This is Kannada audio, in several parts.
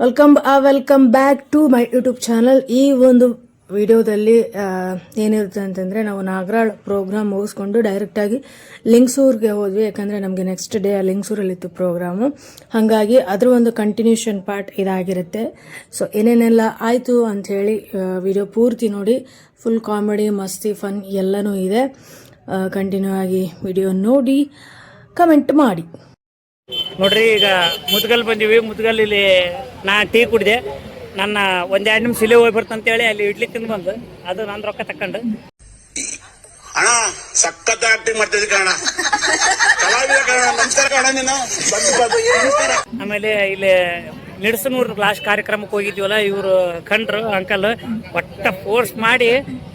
Welcome back to my YouTube channel. ಈ ಒಂದು ವಿಡಿಯೋದಲ್ಲಿ ಏನಿರುತ್ತೆ ಅಂತಂದರೆ, ನಾವು ನಾಗರಾಳ್ ಪ್ರೋಗ್ರಾಮ್ ಮುಗಿಸ್ಕೊಂಡು ಡೈರೆಕ್ಟಾಗಿ ಲಿಂಗಸೂರ್ಗೆ ಹೋದ್ವಿ. ಯಾಕಂದರೆ ನಮಗೆ ನೆಕ್ಸ್ಟ್ ಡೇ ಲಿಂಗಸೂರಲ್ಲಿತ್ತು ಪ್ರೋಗ್ರಾಮು. ಹಾಗಾಗಿ ಅದರ ಒಂದು ಕಂಟಿನ್ಯೂಷನ್ ಪಾರ್ಟ್ ಇದಾಗಿರುತ್ತೆ. ಸೊ ಏನೇನೆಲ್ಲ ಆಯಿತು ಅಂಥೇಳಿ ವಿಡಿಯೋ ಪೂರ್ತಿ ನೋಡಿ. ಫುಲ್ ಕಾಮಿಡಿ, ಮಸ್ತಿ, ಫನ್ ಎಲ್ಲನೂ ಇದೆ. ಕಂಟಿನ್ಯೂ ಆಗಿ ವಿಡಿಯೋ ನೋಡಿ ಕಮೆಂಟ್ ಮಾಡಿ. ನೋಡ್ರಿ, ಈಗ ಮುದ್ಗಲ್ ಬಂದೀವಿ. ಮುದ್ಗಲ್ಲಿ ನಾ ಟೀ ಕುಡಿದೆ. ನನ್ನ ಒಂದೆರಡು ನಿಮಿಷ ಇಲ್ಲೇ ಹೋಗಿ ಬರ್ತಂತೇಳಿ ಅಲ್ಲಿ ಇಡ್ಲಿ ತಿಂದು ಬಂದು ಅದು ನನ್ನ ರೊಕ್ಕ ತಕೊಂಡು ಅಣ್ಣ ಸಖತ್ ಆಕ್ಟಿಂಗ್ ಮಾಡ್ತಿದ್ದೆ ಕಣ. ಆಮೇಲೆ ಇಲ್ಲಿ ನಿಡ್ಸನೂರು ಲಾಸ್ಟ್ ಕಾರ್ಯಕ್ರಮಕ್ಕೆ ಹೋಗಿದ್ವಲ್ಲ, ಇವರು ಕಂಡ್ರು ಅಂಕಲ್ ಒಟ್ಟ ಫೋರ್ಸ್ ಮಾಡಿ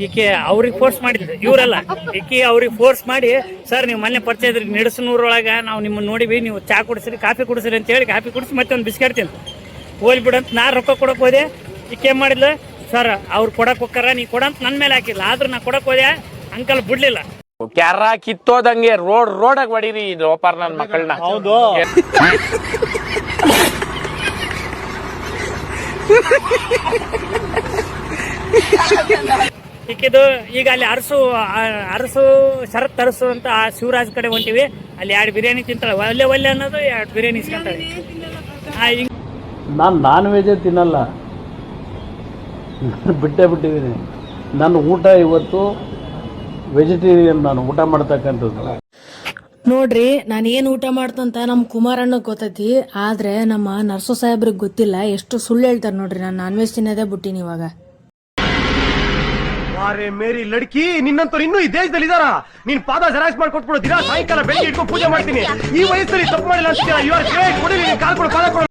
ಈಕೆ ಅವ್ರಿಗೆ ಫೋರ್ಸ್ ಮಾಡಿದ್ರು. ಇವರಲ್ಲ, ಈಕೆ ಅವ್ರಿಗೆ ಫೋರ್ಸ್ ಮಾಡಿ, ಸರ್ ನೀವು ಮೊನ್ನೆ ಪರಿಚಯ ಇದ್ರಿ ನಿಡ್ಸನೂರೊಳಗೆ, ನಾವು ನಿಮ್ಮನ್ನು ನೋಡಿವಿ, ನೀವು ಚಾ ಕುಡಿಸ್ರಿ, ಕಾಫಿ ಕುಡಿಸ್ರಿ ಅಂತೇಳಿ ಕಾಫಿ ಕುಡಿಸಿ ಮತ್ತೆ ಒಂದು ಬಿಸ್ಕೆಟ್ ತಿಂದು ಹೋಗ್ಲಿ ಬಿಡಂತ ನಾ ರೊಕ್ಕ ಕೊಡಕ್ಕೆ ಹೋದೆ. ಈಕೆ ಏನು ಮಾಡಿದ್ಲು, ಸರ್ ಅವ್ರು ಕೊಡಕ್ಕೆ ಹೋಗ್ತಾರ, ನೀ ಕೊಡಂತ ನನ್ನ ಮೇಲೆ ಹಾಕಿಲ್ಲ. ಆದ್ರೂ ನಾ ಕೊಡಕ್ಕೆ ಹೋದೆ, ಅಂಕಲ್ ಬಿಡ್ಲಿಲ್ಲ. ಕ್ಯಾರ ಕಿತ್ತೋದಂಗೆ ರೋಡಾಗ ಹೊಡೀರಿ ಇದು ಓಪಾರ್ ನನ್ನ ಮಕ್ಕಳನ್ನ. ಹೌದು, ಈಕಿದು ಈಗ ಅಲ್ಲಿ ಅರಸು ಶರತ್ ತರಸು ಅಂತ ಆ ಶಿವರಾಜ್ ಕಡೆ ಹೊಂಟಿವಿ. ಅಲ್ಲಿ 2 ಬಿರಿಯಾನಿ ತಿಂತಾಳೆ. ಒಲ್ಲೆ ಅನ್ನೋದು 2 ಬಿರಿಯಾನಿ ಇಸ್ಕೊಂತಾಳೆ. ನಾನು ನಾನ್ ವೆಜ್ ತಿನ್ನಲ್ಲ, ಬಿಟ್ಟಿದ್ದೀನಿ. ನನ್ನ ಊಟ ಇವತ್ತು ವೆಜಿಟೇರಿಯನ್, ನಾನು ಊಟ ಮಾಡ್ತಕ್ಕಂಥದ್ದು. ನೋಡ್ರಿ, ನಾನು ಏನು ಊಟ ಮಾಡ್ತಂತ ನಮ್ಮ ಕುಮಾರಣ್ಣಗೆ ಗೊತ್ತೈತಿ, ಆದರೆ ನಮ್ಮ ನರ್ಸು ಸಾಹೇಬ್ರಿಗೆ ಗೊತ್ತಿಲ್ಲ. ಎಷ್ಟು ಸುಳ್ಳು ಹೇಳ್ತಾರೆ ನೋಡ್ರಿ. ನಾನು ನಾನ್ ವೆಜ್ ತಿನ್ನೋದೇ ಬಿಟ್ಟಿನಿ ಇವಾಗ. ಅರೆ ಮೇರಿ ಲಡ್ಕಿ, ನಿನ್ನಂತವ್ರು ಇನ್ನೂ ಈ ದೇಶದಲ್ಲಿ ಇದಾರ? ನೀನ್ ಪಾದ ಜೆರಾಕ್ಸ್ ಮಾಡ್ಕೊಟ್ಬಿಡು. ದಿನ ಸಾಯಂಕಾಲ ಬೆಳಿಗ್ಗೆ ಇಟ್ಕೊಂಡು ಪೂಜೆ ಮಾಡ್ತೀನಿ. ಈ ವಯಸ್ಸಲ್ಲಿ ತಪ್ಪು ಮಾಡಿಲ್ಲ ಅಂತೀರಾ? ಇವಾಗ ಕೊಡಿ, ಕಾಲ್ ಕೊಡು, ಪಾದ ಕೊಡು.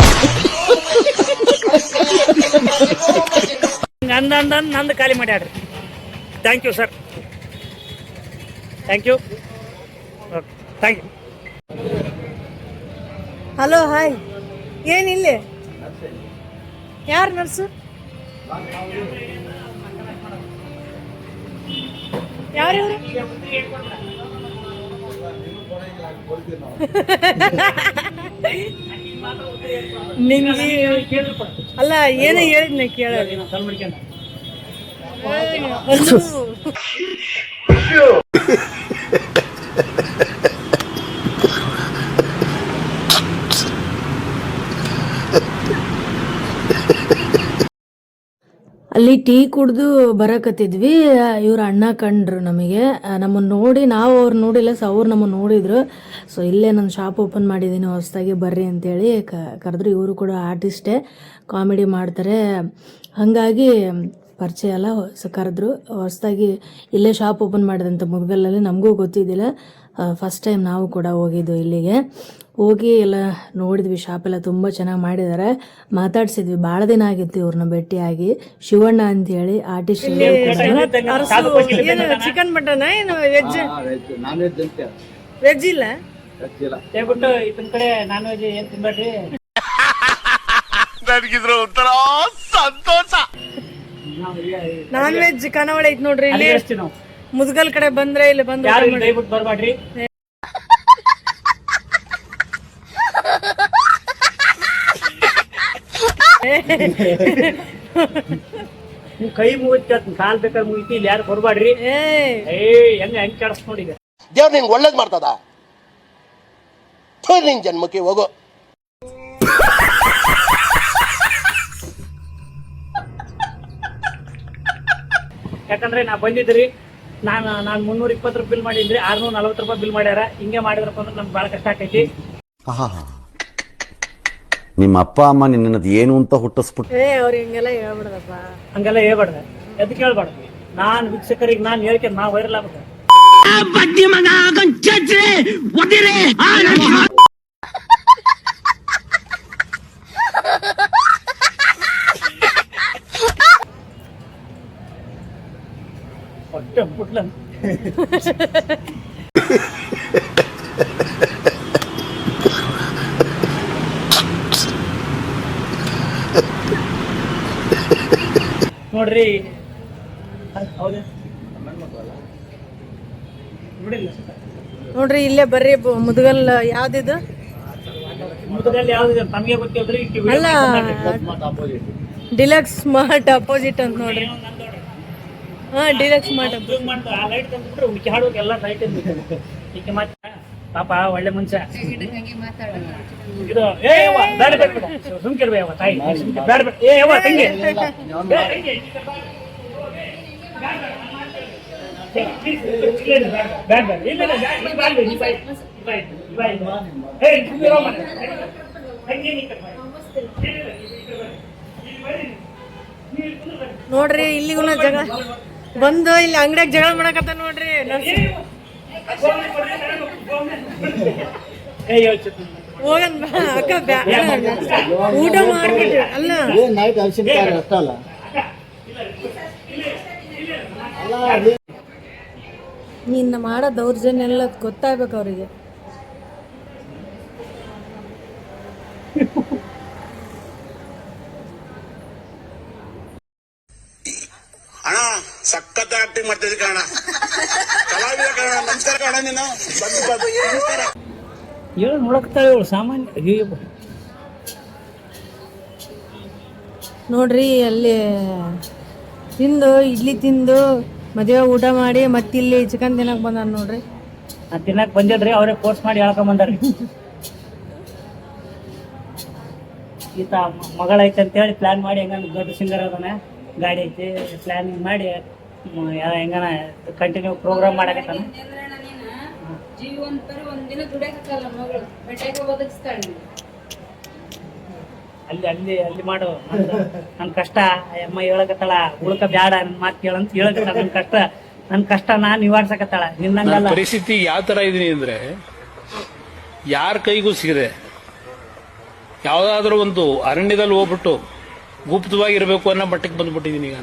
ನಂದು ಖಾಲಿ ಮಾಡ್ಯಾಡ್ರಿ. Thank you sir, thank you, thank you. Hello, hi. ಏನಿಲ್ಲ, ಯಾರು ನರ್ಸು? ಯಾರು ನಿಂಗೆ ಅಲ್ಲ, ಏನೇ ಹೇಳಿದ್ನ ಕೇಳ. ಅಲ್ಲಿ ಟೀ ಕುಡ್ದು ಬರಕತ್ತಿದ್ವಿ. ಇವ್ರ ಅಣ್ಣ ಕಂಡ್ರು ನಮಗೆ. ನಮ್ಮನ್ನು ನೋಡಿ, ನಾವು ಅವ್ರು ನೋಡಿಲ್ಲ, ಸೊ ಅವ್ರು ನಮ್ಮನ್ನು ನೋಡಿದ್ರು. ಸೊ ಇಲ್ಲೇ ನಾನು ಶಾಪ್ ಓಪನ್ ಮಾಡಿದ್ದೀನಿ ಹೊಸದಾಗಿ, ಬರ್ರಿ ಅಂತೇಳಿ ಕರೆದ್ರು. ಇವರು ಕೂಡ ಆರ್ಟಿಸ್ಟೇ, ಕಾಮಿಡಿ ಮಾಡ್ತಾರೆ. ಹಾಗಾಗಿ ಪರಿಚಯ ಎಲ್ಲ ಕರೆದ್ರು. ಹೊಸದಾಗಿ ಇಲ್ಲೇ ಶಾಪ್ ಓಪನ್ ಮಾಡಿದಂಥ ಮುದ್ಗಲ್ಲಲ್ಲಿ. ನಮಗೂ ಗೊತ್ತಿದ್ದಿಲ್ಲ, ಫಸ್ಟ್ ಟೈಮ್ ನಾವು ಕೂಡ ಹೋಗಿದ್ದು ಇಲ್ಲಿಗೆ. ಹೋಗಿ ಎಲ್ಲ ನೋಡಿದ್ವಿ. ಶಾಪೆಲ್ಲ ತುಂಬ ಚೆನ್ನಾಗಿ ಮಾಡಿದ್ದಾರೆ. ಮಾತಾಡ್ಸಿದ್ವಿ, ಭಾಳ ದಿನ ಆಗಿತ್ತು ಇವ್ರನ್ನ ಭೇಟಿಯಾಗಿ. ಶಿವಣ್ಣ ಅಂತೇಳಿ ಆರ್ಟಿಸ್ಟ್. ಚಿಕನ್ ಮಟನ್ ಏನು ವೆಜ್? ವೆಜ್ ಇಲ್ಲ, ಇದನ್ ಕಡೆ ನಾನ್ ವೆಜ್ ಏನ್ ತಿನ್ಬೇಡ್ರಿ. ನನಗಿದ್ರು ಒಂಥರ ಸಂತೋಷ. ನಾನ್ ವೆಜ್ ಖಾನಾವಳಿ ಐತ್ ನೋಡ್ರಿ ಇಲ್ಲಿ. ಮುದ್ಗಲ್ ಕಡೆ ಬಂದ್ರೆ ಇಲ್ಲಿ ಬಂದು ಬರ್ಬೇಡ್ರಿ. ನೀವು ಕೈ ಮುಗಿತ, ಕಾಲ್ ಬೇಕಾದ್ರೆ ಮುಗಿತಿ, ಇಲ್ಲಿ ಯಾರು ಬರ್ಬಾಡ್ರಿ. ಹೆಂಗ್ ಕಾಣಿಸ್ ನೋಡಿ. ದೇವ್ರು ನಿನ್ಗೆ ಒಳ್ಳೇದ್ ಮಾಡ್ತದ. ನಿನ್ ಜನ್ಮಕ್ಕೆ ಹೋಗೋ. ಯಾಕಂದ್ರೆ ನಾ ಬಂದಿದ್ರಿ, ನಾನು 320 ರೂಪಾಯಿ ಬಿಲ್ ಮಾಡಿದ್ರಿ, 640 ರೂಪಾಯಿ ಬಿಲ್ ಮಾಡ್ಯಾರ. ಹಿಂಗೆ ಮಾಡಿದ್ರಪ್ಪ ಅಂದ್ರೆ ನಮ್ಗೆ ಭಾಳ ಕಷ್ಟ ಆಕೈತಿ. ನಿಮ್ಮ ಅಪ್ಪ ಅಮ್ಮ ನಿನ್ನದು ಏನು ಅಂತ ಹುಟ್ಟಿಸ್ಬಿಟ್ಟು ಅವ್ರಿಗೆ ಹಿಂಗೆಲ್ಲ ಹೇಳ್ಬಿಡದಪ್ಪ. ಹಂಗೆಲ್ಲ ಹೇಳ್ಬಾರ್ದ, ಎದಕ್ಕೆ ಹೇಳ್ಬಾರ್ದು. ನಾನು ವೀಕ್ಷಕರಿಗೆ ನಾನು ಹೇಳ್ಕೆ ನಾ ವೈರಲ್ ಆಗ್ಬೇಕು. ಪುಟ್ಲ ನೋಡ್ರಿ, ಹೌದು ನೋಡ್ರಿ, ಇಲ್ಲೇ ಬರ್ರಿ. ಮುದ್ಗಲ್ ಯಾವ್ದಿದು ಮುಖದಲ್ಲಿ ಯಾವ್ದು ತಮಗೆ ಗೊತ್ತಿಲ್ರಿ ಅಲ್ಲ ಡಿಲಕ್ಸ್ ಸ್ಮಾರ್ಟ್ ಅಪೋಸಿಟ್ ಅಂತ ನೋಡ್ರಿ. ಹಾ ಡಿಲಕ್ಸ್ ಸ್ಮಾರ್ಟ್ ಆ ಲೈಟ್ ತಂದ್ಬಿಟ್ರೆ ಹುಡುಕಿ ಹಾಡೋಕೆ ಎಲ್ಲ ಲೈಟ್ ಈಕೆ ಮಾತ್ರ ಪಾಪ ಒಳ್ಳೆ ಮನುಷ್ಯ. ಇದು ಏ ಯವ್ವ ಬೇಡ ಬೇಡ ಬೇಡ ಸುಮ್ಕಿರ್ಬೇ ಯವ್ವ ತಾಯಿ ಬೇಡ ಬೇಡ ಏ ಯವ್ವ ತಂಗಿ ಬೇಡ ಬೇಡ ಇಲ್ಲ ನೋಡ್ರಿ ಇಲ್ಲಿಗೂ ಜಗಳ ಬಂದು ಇಲ್ಲಿ ಅಂಗಡಿಯಾಗ ಜಗಳ ಮಾಡಕತ್ತ ನೋಡ್ರಿ. ಹೋಗನ್ ಅಕ್ಕ ಊಟ ಮಾಡ್ಬಿಟ್ರಿ ಅಲ್ಲ ನಿನ್ನ ಮಾಡೋ ದೌರ್ಜನ್ಯ ಎಲ್ಲ ಗೊತ್ತಾಗ್ಬೇಕು ಅವ್ರಿಗೆ. ಅಣ್ಣ ಸಖತ್ ಆಕ್ಟಿಂಗ್ ಮಾಡ್ತಿದ್ದೆ ಕಾರಣ ಕಲಾವಿದ ಕಾರಣ. ನಮಸ್ಕಾರ ಕಾರಣ ನೀನು ನಮಸ್ಕಾರ. ಹೇಳಿ ನೋಡಕ್ತಾಳೆ ಇವಳು ಸಾಮಾನ್ಯ. ನೋಡ್ರಿ ಅಲ್ಲಿ ತಿಂದು ಇಡ್ಲಿ ತಿಂದು ಮದುವೆ ಊಟ ಮಾಡಿ ಮತ್ತಿಲ್ಲಿ ಚಿಕನ್ ತಿನ್ನಕ್ ಬಂದಾರ ನೋಡ್ರಿ. ತಿನ್ನಕ್ ಬಂದಿದ್ರಿ ಅವರೇ ಫೋರ್ಸ್ ಮಾಡಿ ಹೇಳ್ಕೊಂಡ್ ಬಂದಾರ್ರಿ. ಈತ ಮಗಳೈತೆ ಅಂತೇಳಿ ಪ್ಲಾನ್ ಮಾಡಿ ಹೆಂಗ ದೊಡ್ಡ ಸಿಂಗರ್ ಅದನ್ನ ಗಾಡಿ ಐತಿ ಪ್ಲಾನಿಂಗ್ ಮಾಡಿ ಹೆಂಗನ ಕಂಟಿನ್ಯೂ ಪ್ರೋಗ್ರಾಮ್ ಮಾಡಕತ್ತಾನ. ಅಲ್ಲಿ ಅಲ್ಲಿ ಅಲ್ಲಿ ಮಾಡು ನನ್ ಕಷ್ಟ ಅಮ್ಮ ಹೇಳಕತ್ತಾಳ ಉಳ್ಕ ಬ್ಯಾಡ ನನ್ ಮಾತು ಕೇಳಂತ ಹೇಳಕತ್ತಾಳ. ನನ್ ಕಷ್ಟ ನಾನ್ ನಿವಾರ್ಸಕತ್ತಾಳ. ನಿನ್ನಂಗಲ್ಲ ಪರಿಸ್ಥಿತಿ ಯಾವ ತರ ಇದೀನಿ ಅಂದ್ರೆ ಯಾರ ಕೈಗೂ ಸಿಗದೆ ಯಾವ್ದಾದ್ರು ಒಂದು ಅರಣ್ಯದಲ್ಲಿ ಹೋಗ್ಬಿಟ್ಟು ಗುಪ್ತವಾಗಿರ್ಬೇಕು ಅನ್ನೋ ಮಟ್ಟಕ್ಕೆ ಬಂದ್ಬಿಟ್ಟಿದೀನಿ ಈಗ.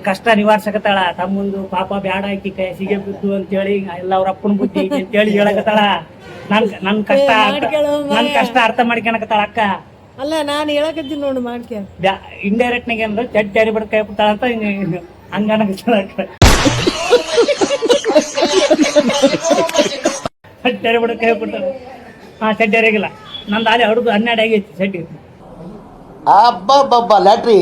ಕಷ್ಟ ನಿವಾರ್ಸಕತ್ತಾಳ. ತಮ್ಮಂದು ಪಾಪ ಬ್ಯಾಡ ಹಾಕಿ ಕೈ ಸಿಗೆ ಬಿದ್ದು ಅಂತೇಳಿ ಎಲ್ಲ ಅವ್ರ ಅಪ್ಪನ ಬುದ್ಧಿ ಅಂತೇಳಿ ಹೇಳಕತ್ತಾಳ. ನನ್ ಕಷ್ಟ ಅರ್ಥ ಮಾಡ್ಕೊಳಕತ್ತಾಳ ಅಕ್ಕ. ಅಲ್ಲ ನಾನು ಹೇಳಕತ್ತೀನಿ ನೋಡಿ ಮಾಡ್ಕೆ ಇಂಡೈರೆಕ್ಟ್ ನಾಗ ಅಂದ್ರೆ ಚಡ್ ಟ್ಯಾರಿ ಬಿಡ ಕೈ ಬಿಡ್ತಾಳ ಅಂತ ಹಂಗನಕತ್ತಾಳ ಅಕ್ಕ. ಚಡ್ಡಿ ಬಿಡ ಕೈ ಬಿಡ್ತಾಳ. ಹಾ ಚಡ್ಡಿ ಅರಿಗಿಲ್ಲ ನಂದು ಅಲ್ಲಿ ಹೊಡೆದು 12 ಆಗೈತಿ ಚಡ್ಡಿ. ಅಬ್ಬಬ್ಬಬ್ಬ ಲ್ಯಾಟ್ರಿ.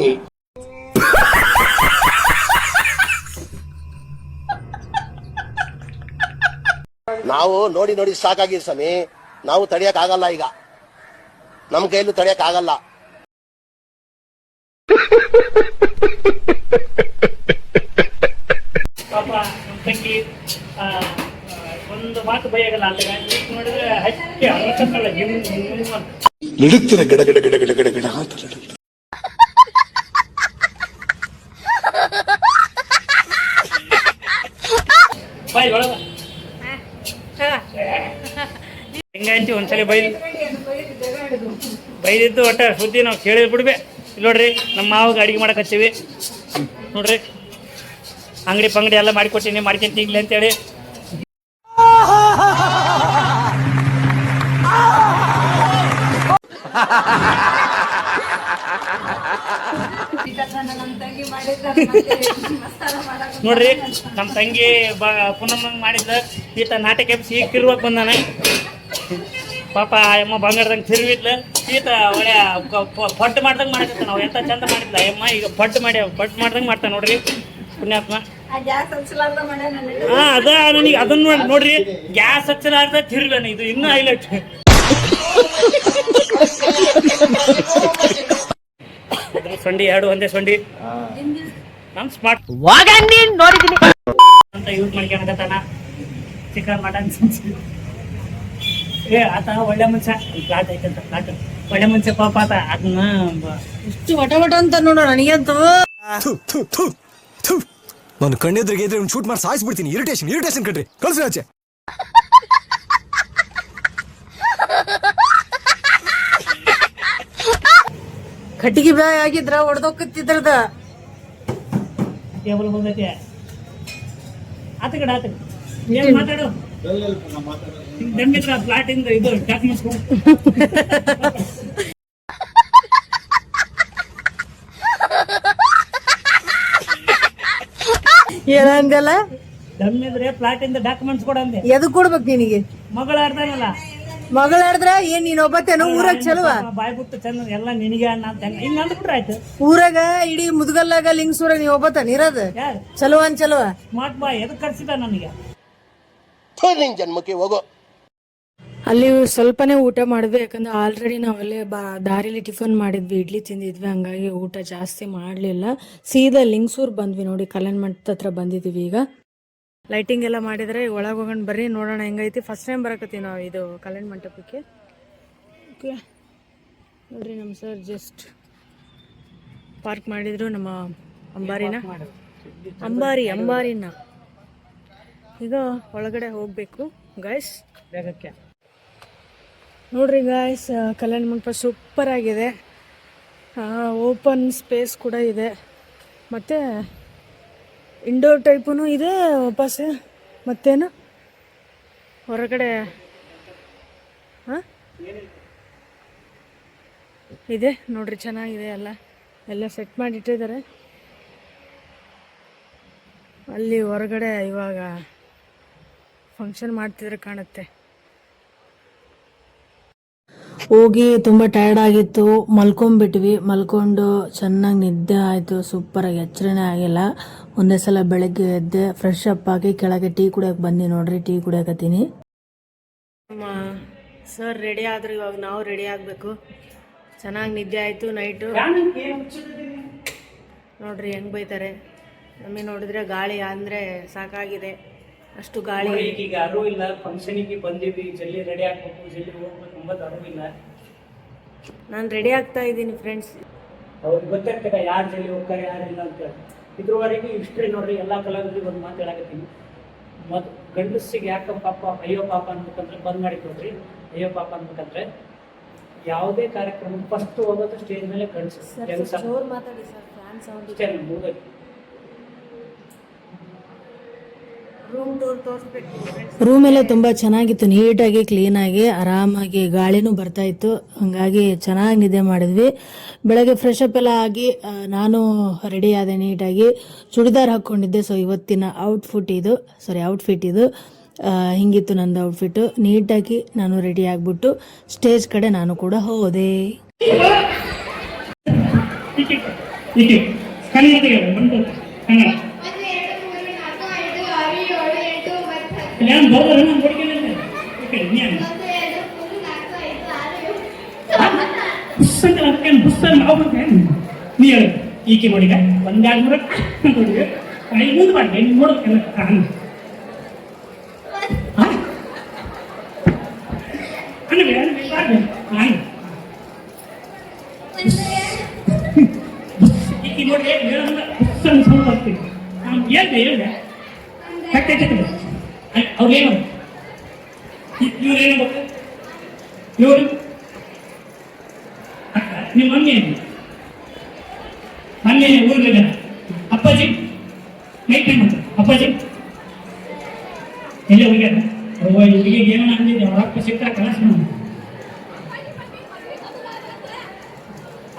ನಾವು ನೋಡಿ ನೋಡಿ ಸಾಕಾಗಿ ಸ್ವಾಮಿ. ನಾವು ತಡಿಯಕ್ ಆಗಲ್ಲ ಈಗ, ನಮ್ ಕೈಯಲ್ಲೂ ತಡಿಯಕ್ ಆಗಲ್ಲ. ಪಾಪ ನಮ್ಮ ತಂಗಿ ಒಂದು ಮಾತು ಬೈಯಾಗಲ್ಲ ಅಂತ ನೋಡಿದ್ರೆ ಹಚ್ಚಿ ಅಳಕತ್ತಲ್ಲ ನಡುತ್ತಿನ ಗಡ ಗಡ ಗಡ ಗಡ ಗಡ ಗಡ ಅಂತ ಬಾಯ್ ಒಳಗ ಹೆಂಗಂತಿ ಒಂದ್ಸಲಿ ಬೈದಿದ್ದು ಒಟ್ಟ ಸುದ್ದಿ ನಾವು ಕೇಳಿದ್ ಬಿಡ್ಬೇ. ಇಲ್ಲಿ ನೋಡ್ರಿ ನಮ್ಮ ಮಾವಾಗ ಅಡಿಗೆ ಮಾಡಕ್ ಹಚ್ಚಿವಿ ನೋಡ್ರಿ. ಅಂಗಡಿ ಪಂಗಡಿ ಎಲ್ಲ ಮಾಡಿಕೊಟ್ಟಿನಿ ಮಾಡ್ಕೊಂತೀಗ್ಲಿ ಅಂತೇಳಿ. ನೋಡ್ರಿ ನಮ್ಮ ತಂಗಿ ಪುನಮ್ಮಂಗ್ ಮಾಡಿದ್ದ ಈತ ನಾಟಕ ಎಬ್ಸಿ ಈಗ ತಿರುವಾಗ ಬಂದಾನ. ಪಾಪ ಅಮ್ಮ ಬಂಗಾರದಂಗೆ ತಿರುವಿದ್ಲ. ಈತ ಒಳ್ಳೆ ಪಟ್ಟು ಮಾಡ್ದಂಗೆ ಮಾಡಕತ್ತ. ನಾವು ಎಂತ ಚಂದ ಮಾಡಿದ್ಲ ಅಮ್ಮ ಈಗ ಪಟ್ಟು ಮಾಡ್ದಂಗೆ ಮಾಡ್ತಾನೆ ನೋಡ್ರಿ ಪುಣ್ಯಾತ್ಮ. ಹಾ ಅದ ನನಗೆ ಅದನ್ನ ನೋಡ್ರಿ ಗ್ಯಾಸ್ ಹಚ್ಚಲಾರ್ದ ತಿರುಗಣ. ಇದು ಇನ್ನೂ ಹೈಲೈಟ್. ಸೊಂಡಿ ಎರಡು ಒಂದೇ ಸೊಂಡಿ ನಮ್ ಸ್ಮಾರ್ಟ್ ಅಂತ ಯೂಸ್ ಮಾಡ್ಕೊಳಕತ್ತಾನ. ಚಿಕನ್ ಮಟನ್ ಆತ ಒಳ್ಳೆ ಮನುಷ್ಯ. ಫ್ಲಾಟ್ ಐತಂತ ಫ್ಲಾಟ್ ಒಳ್ಳೆ ಮನುಷ್ಯ ಪಾಪ ಆತ. ಅದನ್ನ ಇಷ್ಟು ವಟ ಅಂತ ನೋಡೋ ನನಗಂತೂ ನಾನು ಕಣ್ಣೆದ್ರಿಗೆ ಇದ್ರೆ ಶೂಟ್ ಮಾಡಿ ಸಾಯಿಸ್ಬಿಡ್ತೀನಿ. ಇರಿಟೇಷನ್ ಕಣ್ರಿ ಕಳ್ಸಿ ಆಚೆ. ಕಟ್ಟಿಗೆ ಬ್ಯಾಗ್ ಆಗಿದ್ರ ಹೊಡೆದೋಕತ್ತಿದ್ರದ ಟೇಬಲ್ ಹೋಗೈತೆ. ಆತ ಕಡೆ ಏನ್ ಮಾತಾಡು ದಮ್ಮಿದ್ರ ಫ್ಲಾಟ್ ಇಂದ ಇದು ಡಾಕ್ಯುಮೆಂಟ್ಸ್ ಏನಂದಲ್ಲ ದಮ್ಮಿದ್ರೆ ಫ್ಲಾಟ್ ಇಂದ ಡಾಕ್ಯುಮೆಂಟ್ಸ್ ಕೊಡಂದೆ. ಎದಕ್ ಕೊಡ್ಬೇಕು ನಿನಗೆ? ಮಗಳು ಆಡ್ತಾನಲ್ಲ, ಮಗಳಾಡಿದ್ರ ಏನ್ ನೀನ್ ಒಬ್ಬತ್ತೇನು ಊರಾಗ ಚಲುವ? ಬಾಯ್ ಬಿಟ್ಟು ಚಂದ ಎಲ್ಲ ನಿನಗೆ ಅಣ್ಣ ಅಂತ ಹಿಂಗ ಅಂದ್ಬಿಟ್ರೆ ಆಯ್ತು. ಊರಾಗ ಇಡೀ ಮುದ್ಗಲ್ಲಾಗ ಲಿಂಗ್ಸೂರಾಗ ನೀವ್ ಒಬ್ಬತ್ತಾನ ಇರೋದು? ಯಾರು ಚಲುವ ಅನ್ ಚಲುವ ಸ್ಮಾರ್ಟ್ ಬಾಯ್ ಎದಕ್ ಕರ್ಸಿದ ನನಗೆ? ನಿನ್ ಜನ್ಮಕ್ಕೆ ಹೋಗೋ. ಅಲ್ಲಿ ಸ್ವಲ್ಪನೇ ಊಟ ಮಾಡಿದ್ವಿ, ಯಾಕಂದ್ರೆ ಆಲ್ರೆಡಿ ನಾವಲ್ಲೇ ದಾರಿಲಿ ಟಿಫನ್ ಮಾಡಿದ್ವಿ, ಇಡ್ಲಿ ತಿಂದಿದ್ವಿ, ಹಂಗಾಗಿ ಊಟ ಜಾಸ್ತಿ ಮಾಡಲಿಲ್ಲ. ಸೀದಾ ಲಿಂಗ್ಸೂರ್ ಬಂದ್ವಿ ನೋಡಿ, ಕಲ್ಯಾಣ ಮಂಟಪದ ಹತ್ರ ಬಂದಿದ್ದೀವಿ. ಈಗ ಲೈಟಿಂಗ್ ಎಲ್ಲ ಮಾಡಿದರೆ ಒಳಗೆ ಹೋಗೋಣ ಬರ್ರಿ, ನೋಡೋಣ ಹೆಂಗೈತಿ. ಫಸ್ಟ್ ಟೈಮ್ ಬರಕತ್ತೀವಿ ನಾವು ಇದು ಕಲ್ಯಾಣ ಮಂಟಪಕ್ಕೆ. ಓಕೆ ನೋಡ್ರಿ, ನಮ್ಮ ಸರ್ ಜಸ್ಟ್ ಪಾರ್ಕ್ ಮಾಡಿದ್ರು ನಮ್ಮ ಅಂಬಾರಿನ. ಈಗ ಒಳಗಡೆ ಹೋಗಬೇಕು ಗಾಯ್ಸ್. ಬೇಗಕ್ಕೆ ನೋಡ್ರಿ ಗಾಯ್ಸ್, ಕಲ್ಯಾಣ ಮಂಟಪ ಸೂಪರ್ ಆಗಿದೆ. ಓಪನ್ ಸ್ಪೇಸ್ ಕೂಡ ಇದೆ, ಮತ್ತು ಇಂಡೋರ್ ಟೈಪೂ ಇದೆ ವಾಪಸ್. ಮತ್ತೇನು ಹೊರಗಡೆ ಇದೆ ನೋಡ್ರಿ, ಚೆನ್ನಾಗಿದೆ. ಎಲ್ಲ ಸೆಟ್ ಮಾಡಿಟ್ಟಿದ್ದಾರೆ. ಅಲ್ಲಿ ಹೊರಗಡೆ ಇವಾಗ ಫಂಕ್ಷನ್ ಮಾಡ್ತಿದ್ರೆ ಕಾಣುತ್ತೆ. ಹೋಗಿ ತುಂಬ ಟಯರ್ಡ್ ಆಗಿತ್ತು, ಮಲ್ಕೊಂಡ್ಬಿಟ್ವಿ. ಮಲ್ಕೊಂಡು ಚೆನ್ನಾಗಿ ನಿದ್ದೆ ಆಯಿತು, ಸೂಪರಾಗಿ, ಎಚ್ಚರನೇ ಆಗಿಲ್ಲ. ಒಂದೇ ಸಲ ಬೆಳಗ್ಗೆ ಎದ್ದೆ, ಫ್ರೆಶ್ ಅಪ್ ಆಗಿ ಕೆಳಗೆ ಟೀ ಕುಡಿಯೋಕೆ ಬಂದು ನೋಡ್ರಿ, ಟೀ ಕುಡಿಯಕತ್ತೀನಿ. ನಮ್ಮ ಸರ್ ರೆಡಿ ಆದ್ರು, ಇವಾಗ ನಾವು ರೆಡಿ ಆಗಬೇಕು. ಚೆನ್ನಾಗಿ ನಿದ್ದೆ ಆಯಿತು ನೈಟು. ನೋಡ್ರಿ ಹೆಂಗೆ ಬೈತಾರೆ ನಮಗೆ. ನೋಡಿದ್ರೆ ಗಾಳಿ ಅಂದರೆ ಸಾಕಾಗಿದೆ, ಅಷ್ಟು ಗಾಳಿ. ಈಗ ಅರಿವು ಇಲ್ಲ, ಫಂಕ್ಷನಿಗೆ ಬಂದಿವಿ, ಜಲ್ದಿ ರೆಡಿ ಆಗ್ಬೇಕು, ಜಲ್ದಿ ಹೋಗ್ಬೇಕು ಎಂಬುದು ಅರಿವು ಇಲ್ಲ. ನಾನು ರೆಡಿ ಆಗ್ತಾ ಇದ್ದೀನಿ ಫ್ರೆಂಡ್ಸ್. ಅವ್ರಿಗೆ ಗೊತ್ತಾಗ್ತದೆ ಯಾರು ಜಲ್ದಿ ಹೋಗ್ತಾರೆ ಯಾರಿಲ್ಲ ಅಂತ. ಇದ್ರವರೆಗೂ ಇಷ್ಟೇ ನೋಡ್ರಿ, ಎಲ್ಲ ಕಲಾವಿದರಿಗೆ ಒಂದು ಮಾತು ಹೇಳಕತ್ತೀನಿ. ಗಂಡಸಿಗೆ ಯಾಕೆ ಪಾಪ ಅಯ್ಯೋ ಪಾಪ ಅನ್ಬೇಕಂದ್ರೆ ಬಂದ್ ಮಾಡಿ ಕೊಡ್ರಿ. ಅಯ್ಯೋ ಪಾಪ ಅನ್ಬೇಕಂದ್ರೆ ಯಾವುದೇ ಕಾರ್ಯಕ್ರಮ ಫಸ್ಟ್ ಹೋಗೋದು ಸ್ಟೇಜ್ ಮೇಲೆ ಗಂಡಸು. ಮಾತಾಡಿ ಸರ್, ಫ್ಯಾನ್ ಸೌಂಡ್. ರೂಮ್ ಎಲ್ಲ ತುಂಬ ಚೆನ್ನಾಗಿತ್ತು, ನೀಟಾಗಿ ಕ್ಲೀನಾಗಿ ಆರಾಮಾಗಿ ಗಾಳಿನೂ ಬರ್ತಾ ಇತ್ತು. ಹಾಗಾಗಿ ಚೆನ್ನಾಗಿ ನಿದ್ದೆ ಮಾಡಿದ್ವಿ. ಬೆಳಗ್ಗೆ ಫ್ರೆಶ್ ಅಪ್ ಎಲ್ಲ ಆಗಿ ನಾನು ರೆಡಿ ಆದೆ ನೀಟಾಗಿ. ಚೂಡಿದಾರ್ ಹಾಕ್ಕೊಂಡಿದ್ದೆ. ಸೊ ಇವತ್ತಿನ ಔಟ್ಫಿಟ್ ಇದು ಹಿಂಗಿತ್ತು ನಂದು ಔಟ್ಫಿಟ್ಟು. ನೀಟಾಗಿ ನಾನು ರೆಡಿ ಆಗಿಬಿಟ್ಟು ಸ್ಟೇಜ್ ಕಡೆ ನಾನು ಕೂಡ ಹೋದೆ. ಈಕೆ ನೋಡಿ ಒಂದೆರಡು ಮೂರ ನೋಡಿ ಮುಂದೆ ಮಾಡಿ ನೋಡ್ಬೇಕಲ್ಲ. ಈಕೆ ನೋಡಿ ಸೌಂಡ್ ಬರ್ತೀವಿ. ಹೇಳ್ದೆ ಅವ್ರೇನು ಇವ್ರೇನು ಗೊತ್ತ, ಇವರು ನಿಮ್ಮ ಮೊನ್ನೆ ಊರಿಗೆ ಅಪ್ಪಾಜಿ ನೈಟ್ ಟೈಮ್ ಅಂತ ಅಪ್ಪಾಜಿ ಎಲ್ಲೇ ಹೋಗ್ಯಾರ. ಇವರಿಗೆ ಏನೋ ಅಂದಿದ್ದೆ, ಅವ್ರ ಅಪ್ಪ ಸಿಕ್ಕಾರ ಕಲಾಸ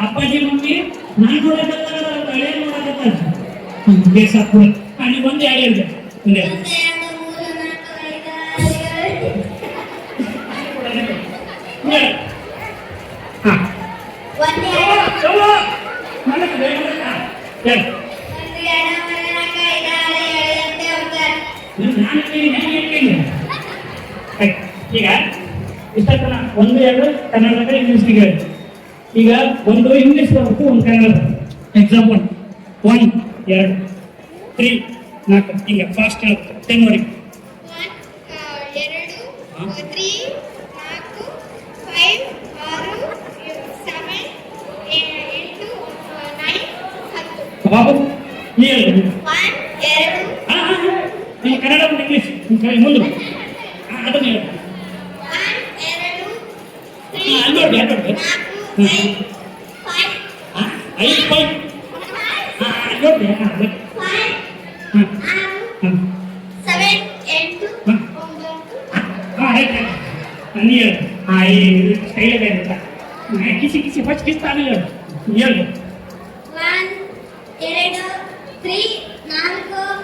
ಅಪ್ಪಾಜಿ ಮಮ್ಮಿ ನಾನು ನೋಡಕತ್ತ ಹಳೆ ನೋಡಕತ್ತ ಬೇಸ ಕೂಡ ನೀವು ಒಂದೇ ಹೇಳಿದೆ. ಈಗ ಇಷ್ಟಕ್ಕನ ಒಂದು ಎರಡು ಕನ್ನಡ ಇಂಗ್ಲೀಷ್ಗೆ ಹೇಳಿ. ಈಗ ಒಂದು ಇಂಗ್ಲೀಷ್ ಬರುತ್ತೆ, ಒಂದು ಕನ್ನಡ ಬರುತ್ತೆ. ಎಕ್ಸಾಂಪಲ್ 1 2 3 4 ಹಿಂಗೆ ಫಾಸ್ಟ್ ಹೇಳುತ್ತೆ. 10 ನೋಡಿ. 1 2 3 4 5 6 7 8 9 10. ಬಾಬು ನೀ ಹೇಳಿ. 1 2 ಈ ಕನ್ನಡ ಮತ್ತು ಇಂಗ್ಲೀಷ್ ಮುಂದೆ ಅದನ್ನ ಹೇಳಿ. 1 2 3 4 5 ನೋಡಿ 7 8 9 ನೀ ಸ್ಟೈಲ್ ಕಿಸಿ ಫಸ್ಟ್ ಕಿಸ್ತಾನೆ ಹೇಳು. 1 2 3 4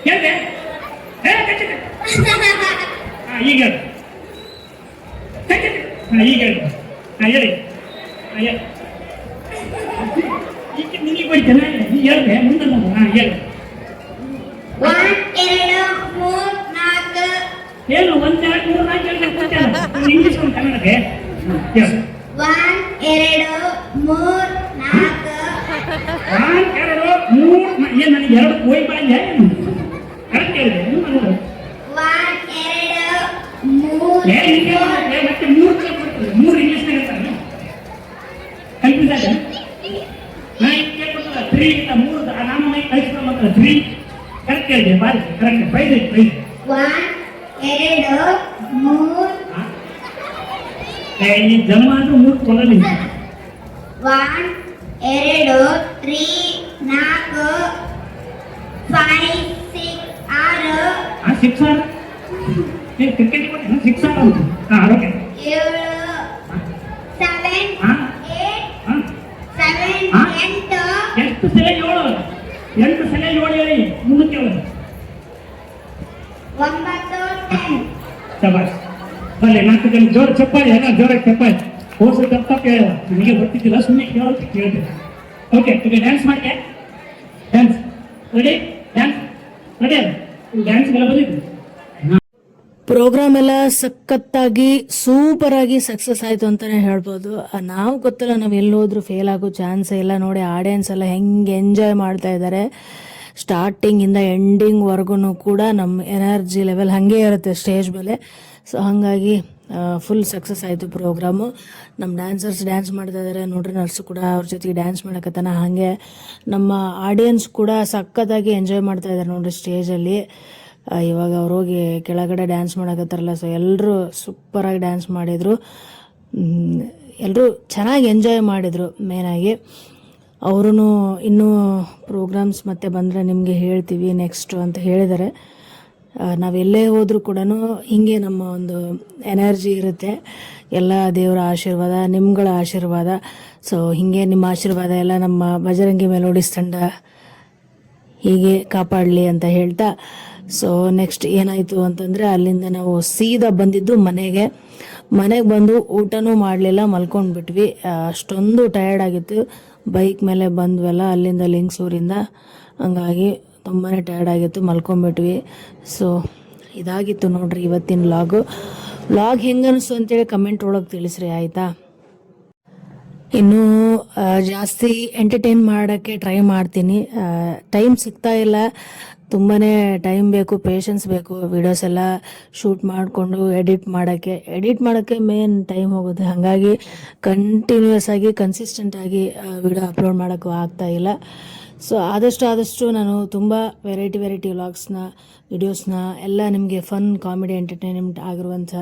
ಹೇಳ್ದೆ ಈಗ ಹೇಳು. ಈಗ ಹೇಳಿ ಹೇಳಿ ಈಗ ನಿನಗೆ ಬೈತೇನೆ ಈಗ ಹೇಳ್ದೆ ಮುಂದೆ ಹೇಳು 1 2 3 4 ಹೇಳು 1 2 3 4 ಹೇಳ್ದೆ ಇಂಗ್ಲೀಷ್ ಒಂದು ಕನ್ನಡಕ್ಕೆ ಹೇಳು 1 2 3 4 ಏನ್ ನನಗೆ ಎರಡು ಕೋಯಿ ಬಾಯಿಲ್ಲ ಕರೆಕ್ಟ್ ಹೇಳಿದೆ 1 2 3 ಮತ್ತೆ ಮೂರು ಇಂಗ್ಲೀಷ್ನಾಗ ಹೇಳ್ತಾರೆ ಕನ್ಫ್ಯೂಸ್ ಆಗ ನಾ ಈಗ ಕೇಳ್ಕೊಟ್ಟಲ್ಲ 3 ಇಂದ 3 ನಾನು ಮೈ ಕಳಿಸ್ತಾ ಮಾತ್ರ 3 ಕರೆಕ್ಟ್ ಹೇಳಿದೆ ಬಾರಿ ಕರೆಕ್ಟ್ ಪ್ರೈಸ್ 1 2 3 ಈ ಜನ್ಮ ಆದ್ರೂ 3 ಕೊಡಲಿ 1 2 3 4 5 6 6 6 ಆರ್ ಕ್ರಿಕೆಟ್ ಕೊಟ್ಟೆ 6 ಆರ್ ಓಕೆ 7 7 ಹಾ 8 7 ಹಾ? 8 ಎಷ್ಟು ಸಲ 8 ಸಲ 7 ಹೇಳಿ ಮುಂದಕ್ಕೆ ಹೇಳು 9 10 ಶಬಾಷ್ ಬರಲಿ 4 ಜನ ಜೋರ ಚಪ್ಪಾಳಿ ಎಲ್ಲ ಜೋರಾಗಿ ಚಪ್ಪಾಳಿ ಹೋಸು ತಪ್ಪ ಕೇಳಲ್ಲ ನನಗೆ ಗೊತ್ತಿದ್ದಿಲ್ಲ ಸುಮ್ಮನೆ ಕೇಳೋದು ಕೇಳಿದೆ ಓಕೆ ಈಗ ಡ್ಯಾನ್ಸ್ ಮಾಡ್ತೆ ಡ್ಯಾನ್ಸ್ ರೆಡಿ ಡ್ಯಾನ್ಸ್ ರೆಡಿ ಡ್ಯಾನ್ಸ್ಗೆಲ್ಲ ಬಂದಿದ್ದು ಪ್ರೋಗ್ರಾಮ್ ಎಲ್ಲ ಸಖತ್ತಾಗಿ ಸೂಪರ್ ಆಗಿ ಸಕ್ಸಸ್ ಆಯಿತು ಅಂತಲೇ ಹೇಳ್ಬೋದು. ನಾವು ಗೊತ್ತಿಲ್ಲ ನಾವು ಎಲ್ಲೋದ್ರೂ ಫೇಲ್ ಆಗೋ ಚಾನ್ಸೇ ಇಲ್ಲ. ನೋಡಿ ಆಡಿಯನ್ಸ್ ಎಲ್ಲ ಹೆಂಗೆ ಎಂಜಾಯ್ ಮಾಡ್ತಾ ಇದ್ದಾರೆ. ಸ್ಟಾರ್ಟಿಂಗಿಂದ ಎಂಡಿಂಗ್ವರೆಗೂ ಕೂಡ ನಮ್ಮ ಎನರ್ಜಿ ಲೆವೆಲ್ ಹಾಗೆ ಇರುತ್ತೆ ಸ್ಟೇಜ್ ಮೇಲೆ. ಸೊ ಹಾಗಾಗಿ ಫುಲ್ ಸಕ್ಸಸ್ ಆಯಿತು ಪ್ರೋಗ್ರಾಮು. ನಮ್ಮ ಡ್ಯಾನ್ಸರ್ಸ್ ಡ್ಯಾನ್ಸ್ ಮಾಡ್ತಾ ಇದ್ದಾರೆ ನೋಡ್ರಿ. ನರ್ಸು ಕೂಡ ಅವ್ರ ಜೊತೆಗೆ ಡ್ಯಾನ್ಸ್ ಮಾಡಕತ್ತಾನ. ಹಾಗೆ ನಮ್ಮ ಆಡಿಯನ್ಸ್ ಕೂಡ ಸಖತ್ತಾಗಿ ಎಂಜಾಯ್ ಮಾಡ್ತಾ ಇದ್ದಾರೆ ನೋಡ್ರಿ ಸ್ಟೇಜಲ್ಲಿ. ಇವಾಗ ಅವ್ರು ಹೋಗಿ ಕೆಳಗಡೆ ಡ್ಯಾನ್ಸ್ ಮಾಡಕತ್ತಾರಲ್ಲ, ಸೊ ಎಲ್ಲರೂ ಸೂಪರಾಗಿ ಡ್ಯಾನ್ಸ್ ಮಾಡಿದರು. ಎಲ್ಲರೂ ಚೆನ್ನಾಗಿ ಎಂಜಾಯ್ ಮಾಡಿದರು. ಮೇನಾಗಿ ಅವರು ಇನ್ನೂ ಪ್ರೋಗ್ರಾಮ್ಸ್ ಮತ್ತೆ ಬಂದರೆ ನಿಮಗೆ ಹೇಳ್ತೀವಿ ನೆಕ್ಸ್ಟು ಅಂತ ಹೇಳಿದ್ದಾರೆ. ನಾವೆಲ್ಲೇ ಹೋದರೂ ಕೂಡ ಹೀಗೆ ನಮ್ಮ ಒಂದು ಎನರ್ಜಿ ಇರುತ್ತೆ. ಎಲ್ಲ ದೇವರ ಆಶೀರ್ವಾದ, ನಿಮ್ಗಳ ಆಶೀರ್ವಾದ. ಸೊ ಹೀಗೆ ನಿಮ್ಮ ಆಶೀರ್ವಾದ ಎಲ್ಲ ನಮ್ಮ ಬಜರಂಗಿ ಮೆಲೋಡಿಸ್ ತಂಡ ಹೀಗೆ ಕಾಪಾಡಲಿ ಅಂತ ಹೇಳ್ತಾ, ಸೊ ನೆಕ್ಸ್ಟ್ ಏನಾಯಿತು ಅಂತಂದರೆ ಅಲ್ಲಿಂದ ನಾವು ಸೀದಾ ಬಂದಿದ್ದು ಮನೆಗೆ ಬಂದು ಊಟನೂ ಮಾಡಲಿಲ್ಲ, ಮಲ್ಕೊಂಡ್ಬಿಟ್ವಿ. ಅಷ್ಟೊಂದು ಟಯರ್ಡ್ ಆಗಿತ್ತು. ಬೈಕ್ ಮೇಲೆ ಬಂದ್ವಲ್ಲ ಅಲ್ಲಿಂದ ಲಿಂಗ್ಸೂರಿಂದ, ಹಂಗಾಗಿ ತುಂಬಾ ಟಯರ್ಡ್ ಆಗಿತ್ತು, ಮಲ್ಕೊಂಡ್ಬಿಟ್ವಿ. ಸೊ ಇದಾಗಿತ್ತು ನೋಡ್ರಿ ಇವತ್ತಿನ ವ್ಲಾಗ್ ಹೆಂಗೆ ಅನಿಸ್ತು ಅಂತೇಳಿ ಕಮೆಂಟ್ ಒಳಗೆ ತಿಳಿಸ್ರಿ ಆಯಿತಾ. ಇನ್ನೂ ಜಾಸ್ತಿ ಎಂಟರ್ಟೈನ್ ಮಾಡೋಕ್ಕೆ ಟ್ರೈ ಮಾಡ್ತೀನಿ. ಟೈಮ್ ಸಿಗ್ತಾ ಇಲ್ಲ, ತುಂಬಾ ಟೈಮ್ ಬೇಕು, ಪೇಷನ್ಸ್ ಬೇಕು. ವಿಡಿಯೋಸ್ ಎಲ್ಲ ಶೂಟ್ ಮಾಡಿಕೊಂಡು ಎಡಿಟ್ ಮಾಡೋಕ್ಕೆ ಮೇನ್ ಟೈಮ್ ಹೋಗುತ್ತೆ. ಹಾಗಾಗಿ ಕಂಟಿನ್ಯೂಯಸ್ ಆಗಿ ಕನ್ಸಿಸ್ಟೆಂಟಾಗಿ ವಿಡಿಯೋ ಅಪ್ಲೋಡ್ ಮಾಡೋಕ್ಕೂ ಆಗ್ತಾ ಇಲ್ಲ. ಸೊ ಆದಷ್ಟು ನಾನು ತುಂಬ ವೆರೈಟಿ ವ್ಲಾಗ್ಸ್ನ, ವಿಡಿಯೋಸ್ನ ಎಲ್ಲ ನಿಮಗೆ ಫನ್, ಕಾಮಿಡಿ, ಎಂಟರ್ಟೈನ್ಮೆಂಟ್ ಆಗಿರುವಂಥ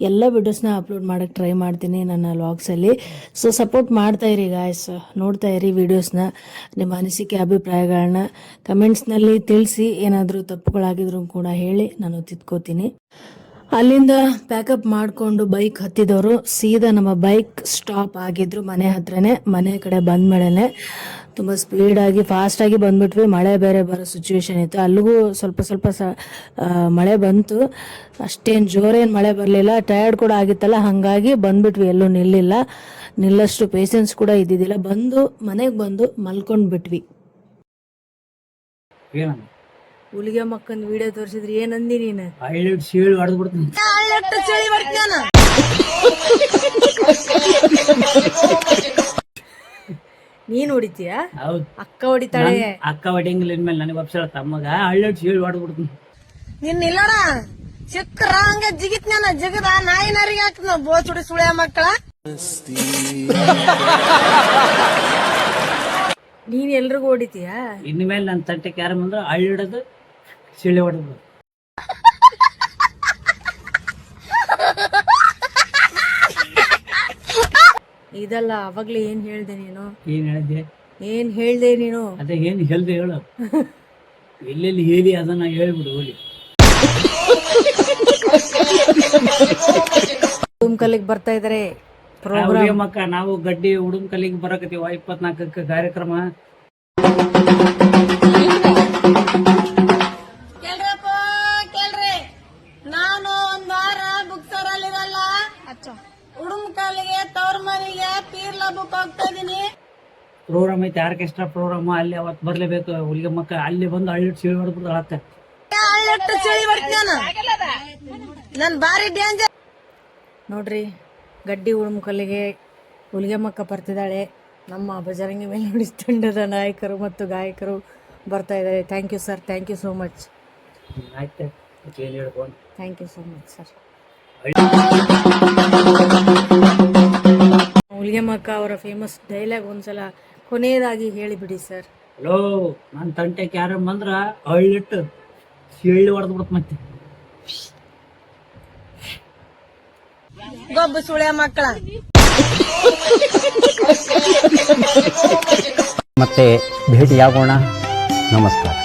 ಎಲ್ಲ ವಿಡಿಯೋಸ್ನ ಅಪ್ಲೋಡ್ ಮಾಡೋಕ್ಕೆ ಟ್ರೈ ಮಾಡ್ತೀನಿ ನನ್ನ ವ್ಲಾಗ್ಸಲ್ಲಿ. ಸೊ ಸಪೋರ್ಟ್ ಮಾಡ್ತಾಯಿರಿ ಗಾಯ್ಸ್, ನೋಡ್ತಾ ಇರಿ ವಿಡಿಯೋಸ್ನ. ನಿಮ್ಮ ಅನಿಸಿಕೆ ಅಭಿಪ್ರಾಯಗಳನ್ನ ಕಮೆಂಟ್ಸ್ನಲ್ಲಿ ತಿಳಿಸಿ. ಏನಾದರೂ ತಪ್ಪುಗಳಾಗಿದ್ರು ಕೂಡ ಹೇಳಿ, ನಾನು ತಿದ್ಕೋತೀನಿ. ಅಲ್ಲಿಂದ ಪ್ಯಾಕಪ್ ಮಾಡಿಕೊಂಡು ಬೈಕ್ ಹತ್ತಿದವರು ಸೀದಾ ನಮ್ಮ ಬೈಕ್ ಸ್ಟಾಪ್ ಆಗಿದ್ರು ಮನೆ ಹತ್ರನೇ. ಮನೆ ಕಡೆ ಬಂದ ಮೇಲೆನೆ ತುಂಬ ಸ್ಪೀಡಾಗಿ ಫಾಸ್ಟಾಗಿ ಬಂದ್ಬಿಟ್ವಿ. ಮಳೆ ಬೇರೆ ಬರೋ ಸಿಚುವೇಶನ್ ಇತ್ತು. ಅಲ್ಲಿಗೂ ಸ್ವಲ್ಪ ಮಳೆ ಬಂತು. ಅಷ್ಟೇನು ಜೋರೇನು ಮಳೆ ಬರಲಿಲ್ಲ. ಟಯರ್ಡ್ ಕೂಡ ಆಗಿತ್ತಲ್ಲ, ಹಾಗಾಗಿ ಬಂದ್ಬಿಟ್ವಿ. ಎಲ್ಲೂ ನಿಲ್ಲಷ್ಟು ಪೇಷನ್ಸ್ ಕೂಡ ಇದ್ದಿದ್ದಿಲ್ಲ. ಮನೆಗೆ ಬಂದು ಮಲ್ಕೊಂಡ್ಬಿಟ್ವಿ. ಹುಲಿಗೆ ಮಕ್ಕಂದು ವಿಡಿಯೋ ತೋರಿಸಿದ್ರಿ, ಏನಂದಿ ನೀನು? ನೀನ್ ಹೊಡಿತೀಯ? ಅಕ್ಕ ಹೊಡಿತಾಳೆ. ಅಕ್ಕ ಹೊಡಿಯಂಗಿಲ್ಲ ಇನ್ಮೇಲೆ ನನಗೆ ಒಪ್ಸಳ ತಮ್ಮಗ ಹಳ್ಳಿ ಸೀಳ್ ಹೊಡೆದ್ಬಿಡ್ತೀನಿ. ನಿನ್ನ ಇಲ್ಲೋಡ ಚಿಕ್ಕರ ಹಂಗ ಜಿಗಿತ್ ಜಿಗದ ನಾಯಿನರಿಗೆ ಹಾಕ್ತ ಬೋಚುಡಿ ಸುಳ್ಯ ಮಕ್ಕಳ. ನೀನ್ ಎಲ್ರಿಗೂ ಹೊಡಿತೀಯ? ಇನ್ಮೇಲೆ ನನ್ನ ತಂಟೆ ಕ್ಯಾರಮ್ ಅಂದ್ರೆ ಹಳ್ಳಿ ಹಿಡೋದು ಸೀಳೆ ಹೊಡೆದು. ಇದಲ್ಲ, ಅವಾಗ್ಲೇ ಏನ್ ಹೇಳ್ದೆ ನೀನು? ಏನ್ ಹೇಳ್ದೆ ನೀನು? ಅದೇ ಏನ್ ಹೇಳ್ದೆ ಹೇಳು. ಎಲ್ಲೆಲ್ಲಿ ಹೇಳಿ ಅದನ್ನ ಹೇಳ್ಬಿಡು ಹೋಲಿ. ಉಡುಮ್ಕಲ್ಲಿಗೆ ಬರ್ತಾ ಇದಾರೆ ಪ್ರೋಗ್ರಾಮ್. ಮಕ್ಕ ನಾವು ಗಡ್ಡಿ ಉಡುಮ್ಕಲ್ಲಿಗೆ ಬರಕತ್ತೀವ 24ಕ್ಕೆ ಕಾರ್ಯಕ್ರಮ. ಆರ್ಕೆಸ್ಟ್ರಾ ಪ್ರೋಗ್ರಾಮ್ ಅಲ್ಲಿ ಅವತ್ತು ಬರ್ಲೇಬೇಕು ಹುಲಿಗೆ ಮಕ್ಕ ಅಲ್ಲಿ ಬಂದು ಹಳ್ಳಿಟ್ಟು ಸಿಳಿ ಹೊಡೆದ್ಬಿಟ್ಟು ಅಳತ್ತೆ. ನೋಡ್ರಿ ಗಡ್ಡಿ ಉಳುಮಕಲ್ಲಿಗೆ ಹುಲಿಗೆಮ್ಮಕ್ಕ ಬರ್ತಿದ್ದಾಳೆ. ನಮ್ಮ ಬಜರಂಗಿ ಮೇಲೆ ನುಡಿಸ್ ತಂಡದ ನಾಯಕರು ಮತ್ತು ಗಾಯಕರು ಬರ್ತಾ ಇದ್ದಾರೆ. Thank you sir, thank you so much. ಆಯ್ತು thank you so much sir. ಹುಲಿಗೆಮ್ಮಕ್ಕ ಅವರ ಫೇಮಸ್ ಡೈಲಾಗ್ ಒಂದ್ಸಲ ಕೊನೆಯದಾಗಿ ಹೇಳಿಬಿಡಿ ಸರ್. ಹಲೋ, ನನ್ನ ತಂಟೆಗೆ ಯಾರು ಬಂದ್ರ ಹಳ್ಳಿಟ್ಟು ಸಿಳ್ಳಿ ಹೊಡೆದ್ ಬಿಡತ್ ಮತ್ತೆ. ಗೊಬ್ಬ ಸುಳ್ಯ ಮಕ್ಕಳ. ಮತ್ತೆ ಭೇಟಿಯಾಗೋಣ. ನಮಸ್ಕಾರ.